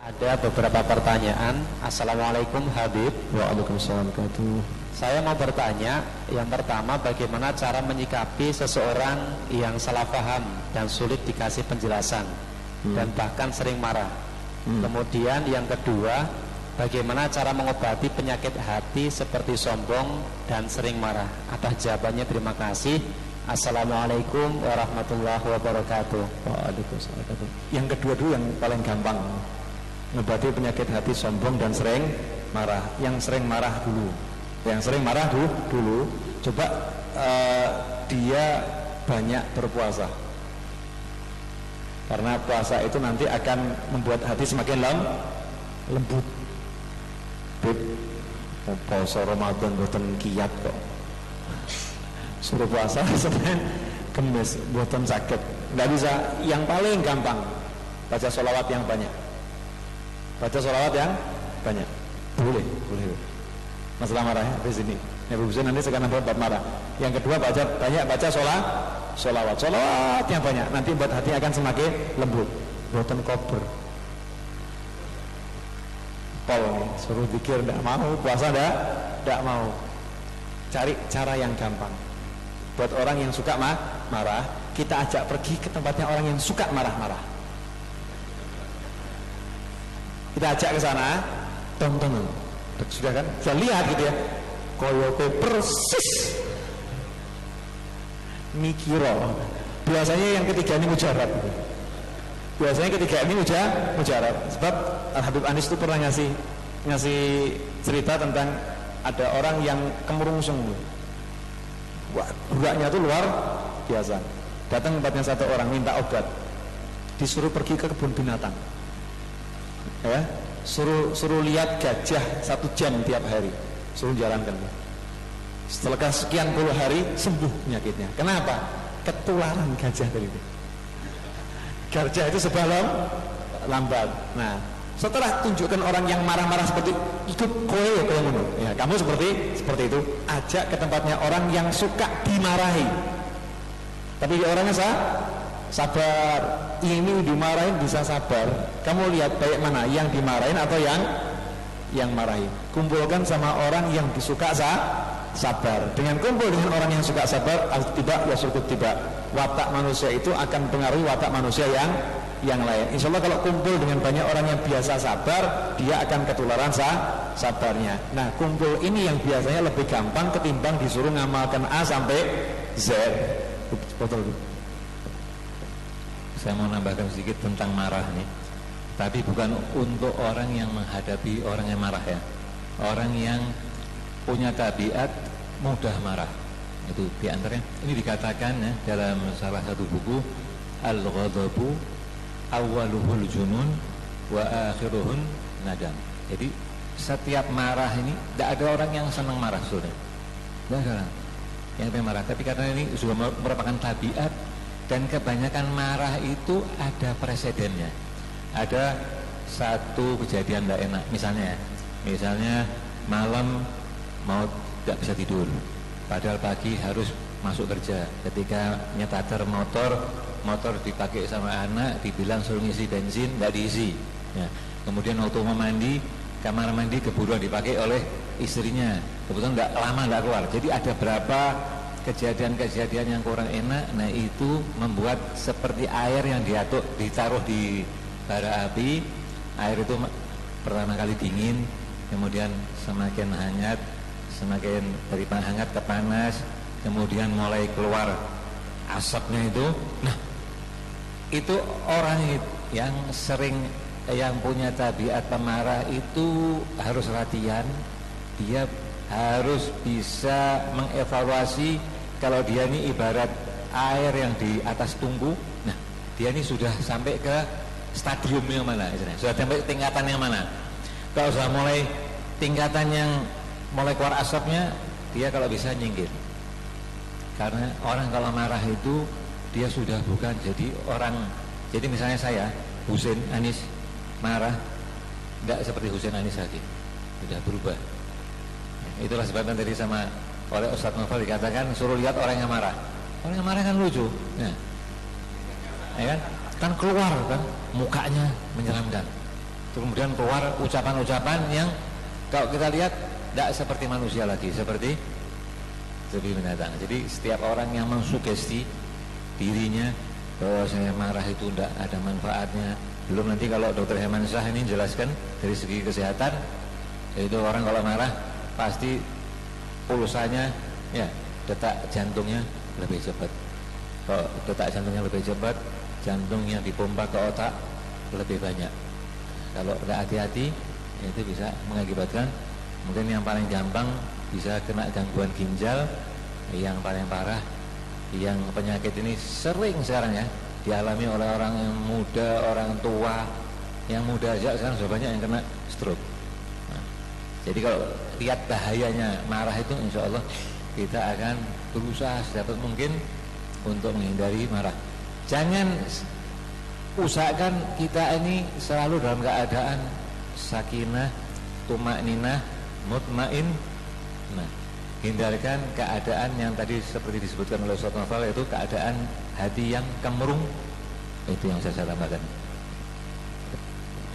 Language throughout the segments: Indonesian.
Ada beberapa pertanyaan. Assalamualaikum Habib. Waalaikumsalam warahmatullahi. Saya mau bertanya, yang pertama, bagaimana cara menyikapi seseorang yang salah paham dan sulit dikasih penjelasan dan bahkan sering marah. Kemudian yang kedua, bagaimana cara mengobati penyakit hati seperti sombong dan sering marah. Atas jawabannya terima kasih. Assalamualaikum warahmatullahi wabarakatuh. Waalaikumsalam. Yang kedua dulu yang paling gampang, mengobati penyakit hati sombong dan sering marah. Yang sering marah dulu. Yang sering marah dulu. Coba dia banyak berpuasa. Karena puasa itu nanti akan membuat hati semakin lembut. Bib, puasa Ramadan boten kiat kok. Suruh puasa Senin Kemis boten sakit. Nggak bisa. Yang paling gampang, baca sholawat yang banyak. Baca sholawat yang banyak. Boleh. Masalah marah di sini. Ya Bu nanti sekarang bab marah. Yang kedua banyak baca sholawat yang banyak. Nanti buat hati akan semakin lembut. Boten kober. Pol suruh zikir tidak mau, puasa tidak mau. Cari cara yang gampang. Buat orang yang suka marah, kita ajak pergi ke tempatnya orang yang suka marah-marah. Kita ajak ke sana, tonton. Sudah kan? Saya lihat gitu ya. Koyoke persis mikiro. Biasanya yang ketiga ini mujarab. Mujarab. Sebab Al-Habib Anis itu pernah ngasih cerita tentang ada orang yang kemurungsung. Wah, buraknya itu luar biasa. Datang tempatnya satu orang minta obat. Disuruh pergi ke kebun binatang. Ya, suruh lihat gajah 1 jam tiap hari, suruh jalankan. Setelah sekian puluh hari sembuh penyakitnya. Kenapa? Ketularan gajah tadi itu. Gajah itu sebelum lambat. Nah, setelah tunjukkan orang yang marah-marah seperti ikut kowe ya, kamu seperti itu, ajak ke tempatnya orang yang suka dimarahi. Tapi orangnya sabar. Ini dimarahin bisa sabar. Kamu lihat baik mana, yang dimarahin atau yang marahin. Kumpulkan sama orang yang disuka sabar. Dengan kumpul dengan orang yang suka sabar, al-tiba ya surkut tiba. Watak manusia itu akan pengaruhi watak manusia yang lain. Insya Allah kalau kumpul dengan banyak orang yang biasa sabar, dia akan ketularan sabarnya. Nah, kumpul ini yang biasanya lebih gampang ketimbang disuruh ngamalkan A sampai Z. Betul. Saya mau nambahkan sedikit tentang marah nih. Tapi bukan untuk orang yang menghadapi orang yang marah ya. Orang yang punya tabiat mudah marah. Itu diantaranya. Ini dikatakan ya dalam salah satu buku, Al-Ghadabu awwaluhul junun wa akhiruhun nadam. Jadi setiap marah ini tidak ada orang yang senang marah, saudara. Tidak ada orang yang marah. Tapi karena ini sudah merupakan tabiat. Dan kebanyakan marah itu ada presidennya. Ada satu kejadian tidak enak. Misalnya malam mau tidak bisa tidur, padahal pagi harus masuk kerja. Ketika nyetater motor dipakai sama anak, dibilang suruh ngisi bensin, tidak diisi ya. Kemudian waktu mau mandi, kamar mandi keburuan dipakai oleh istrinya, kebetulan tidak keluar. Jadi ada berapa kejadian-kejadian yang kurang enak. Nah, itu membuat seperti air yang ditaruh di bara api. Air itu pertama kali dingin, kemudian semakin hangat, semakin dari hangat ke panas, kemudian mulai keluar asapnya itu. Nah, itu orang yang punya tabiat pemarah itu harus latihan. Dia harus bisa mengevaluasi. Kalau dia ini ibarat air yang di atas tungku, nah dia ini sudah sampai ke stadium yang mana, sudah sampai tingkatan yang mana. Kalau sudah mulai tingkatan yang mulai keluar asapnya, dia kalau bisa nyingkir. Karena orang kalau marah itu dia sudah bukan jadi orang. Jadi misalnya saya, Husain Anis marah, tidak seperti Husain Anis lagi, sudah berubah. Itulah sebabnya tadi oleh Ustadz Novel dikatakan suruh lihat orang yang marah. Orang yang marah kan lucu, ya kan? Kan keluar kan, mukanya menyeramkan. kemudian keluar ucapan-ucapan yang kalau kita lihat tidak seperti manusia lagi, seperti binatang. Jadi setiap orang yang mensugesti dirinya bahwa saya marah itu tidak ada manfaatnya. Belum nanti kalau Dr. Hermansyah ini jelaskan dari segi kesehatan, itu orang kalau marah pasti pulsanya, ya, detak jantungnya lebih cepat. Kalau detak jantungnya lebih cepat, jantungnya dipompa ke otak lebih banyak. Kalau tidak hati-hati, itu bisa mengakibatkan, mungkin yang paling gampang bisa kena gangguan ginjal, yang paling parah, yang penyakit ini sering sekarang ya dialami oleh orang yang muda, orang tua. Yang muda aja sekarang sudah banyak yang kena stroke. Nah, jadi kalau lihat bahayanya marah itu, insya Allah kita akan berusaha sedapat mungkin untuk menghindari marah. Jangan, usahakan kita ini selalu dalam keadaan sakinah, tumakninah, mutmain. Nah, hindarkan keadaan yang tadi seperti disebutkan oleh Ustaz Novel, yaitu keadaan hati yang kemerung. Itu yang saya tambahkan.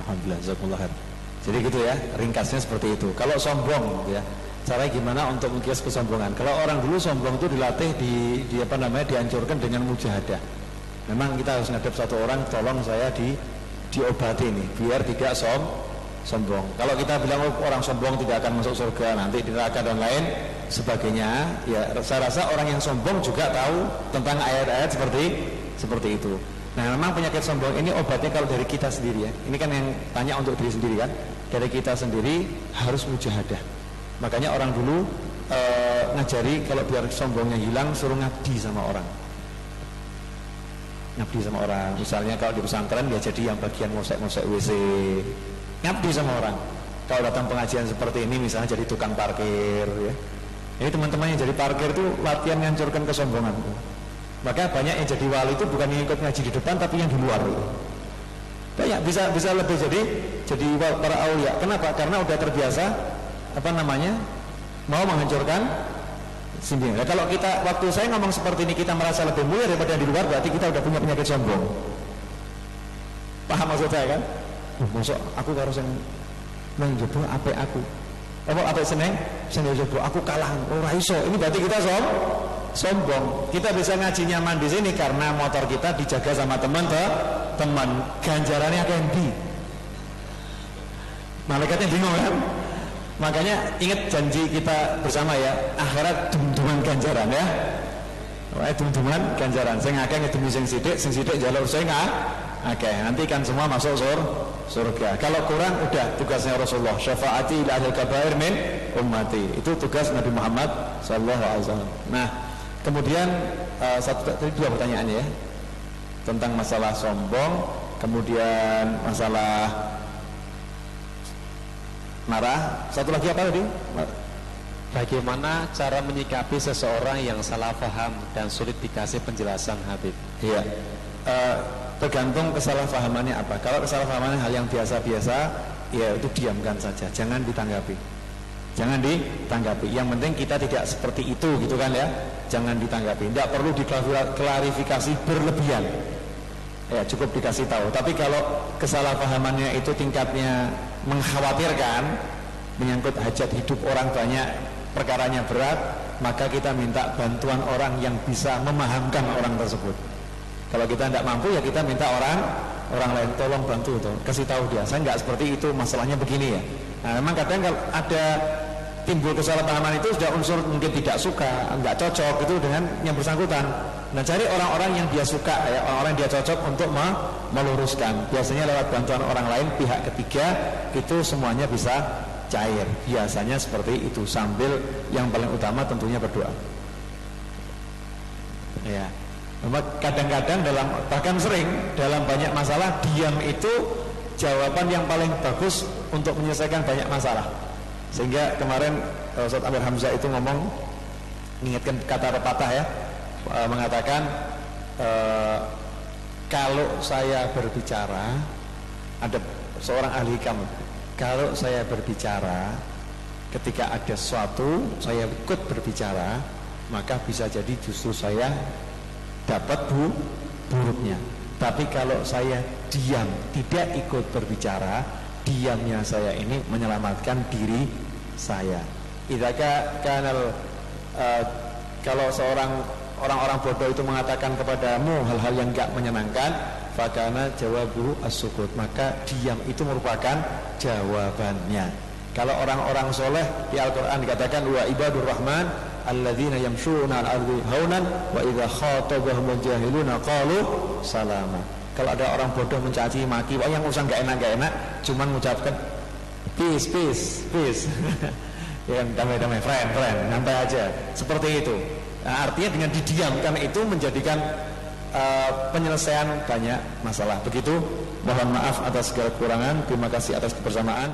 Alhamdulillah, jazakumullah khair. Jadi gitu ya, ringkasnya seperti itu. Kalau sombong ya, caranya gimana untuk mengkias kesombongan? Kalau orang dulu sombong itu dilatih di apa namanya, dihancurkan dengan mujahadah. Memang kita harus ngadep satu orang, tolong saya diobati nih biar tidak sombong. Kalau kita bilang orang sombong tidak akan masuk surga, nanti di neraka dan lain sebagainya, ya saya rasa orang yang sombong juga tahu tentang ayat-ayat seperti itu. Nah, memang penyakit sombong ini obatnya kalau dari kita sendiri ya. Ini kan yang tanya untuk diri sendiri kan. Dari kita sendiri harus mujahadah. Makanya orang dulu ngajari kalau biar sombongnya hilang, suruh ngabdi sama orang. Ngabdi sama orang. Misalnya kalau di pesantren ya jadi yang bagian ngosek-ngosek WC. Ngabdi sama orang. Kalau datang pengajian seperti ini misalnya jadi tukang parkir ya. Ini teman-teman yang jadi parkir itu latihan menghancurkan kesombongan. Maka banyak yang jadi wali itu bukan yang ikut ngaji di depan, tapi yang di luar. Banyak bisa lebih jadi para aulia. Kenapa? Karena udah terbiasa mau menghancurkan sendiri. Nah, kalau kita waktu saya ngomong seperti ini kita merasa lebih mulia daripada yang di luar, berarti kita udah punya penyakit sombong. Paham maksud saya kan? Masuk aku harus yang menjobo apa aku. Apa seneng jobo aku kalah ora iso. Ini berarti kita sombong. Kita bisa ngaji nyaman di sini karena motor kita dijaga sama teman. Ganjarannya kayak di malaikatnya bingung kan. Makanya ingat janji kita bersama ya, akhirat dum-duman ganjaran ya. Dum-duman ganjaran. Sing akeh ngedumi sing sithik njaluk sing akeh. Nanti kan semua masuk surga. Kalau kurang udah tugasnya Rasulullah, syafaati ila ahli kabair min ummati. Itu tugas Nabi Muhammad sallallahu alaihi wasallam. Nah, kemudian dua pertanyaan ya. Tentang masalah sombong, kemudian masalah marah. Satu lagi apa tadi? Bagaimana cara menyikapi seseorang yang salah paham dan sulit dikasih penjelasan, Habib? Iya. Tergantung kesalahpahamannya apa. Kalau kesalahpahamannya hal yang biasa-biasa, ya itu diamkan saja, jangan ditanggapi. Yang penting kita tidak seperti itu gitu kan ya. Jangan ditanggapi. Tidak perlu diklarifikasi berlebihan. Ya cukup dikasih tahu. Tapi kalau kesalahpahamannya itu tingkatnya mengkhawatirkan, menyangkut hajat hidup orang banyak, perkaranya berat, maka kita minta bantuan orang yang bisa memahamkan orang tersebut. Kalau kita tidak mampu ya kita minta orang lain tolong bantu tuh, kasih tahu dia. Saya nggak seperti itu, masalahnya begini ya. Nah, memang kadang kalau ada timbul kesalahpahaman itu sudah unsur mungkin tidak suka, nggak cocok itu dengan yang bersangkutan. Nah, cari orang-orang yang dia suka ya, orang-orang yang dia cocok untuk meluruskan. Biasanya lewat bantuan orang lain, pihak ketiga itu semuanya bisa cair. Biasanya seperti itu, sambil yang paling utama tentunya berdoa. Ya. Kadang-kadang bahkan sering dalam banyak masalah diam itu jawaban yang paling bagus untuk menyelesaikan banyak masalah. Sehingga kemarin Ustaz Amir Hamzah itu ngomong, mengingatkan kata pepatah ya, mengatakan kalau saya berbicara, ada seorang ahli hikam, kalau saya berbicara ketika ada sesuatu saya ikut berbicara, maka bisa jadi justru saya dapat buruknya. Tapi kalau saya diam, tidak ikut berbicara, diamnya saya ini menyelamatkan diri saya. Kalau orang-orang bodoh itu mengatakan kepadamu hal-hal yang enggak menyenangkan, fakana jawabuhu as-sukut, maka diam itu merupakan jawabannya. Kalau orang-orang soleh di Al-Quran dikatakan wa ibadur rahman alladzina yamshuna al-ardi haunan wa idza khatabahumul jahiluna qalu salama. Kalau ada orang bodoh mencaci maki, yang urusan gak enak, cuman mengucapkan peace ya kan, damai friend, santai aja, seperti itu. Nah, artinya dengan didiamkan itu menjadikan penyelesaian banyak masalah. Begitu, mohon maaf atas segala kekurangan, terima kasih atas kebersamaan.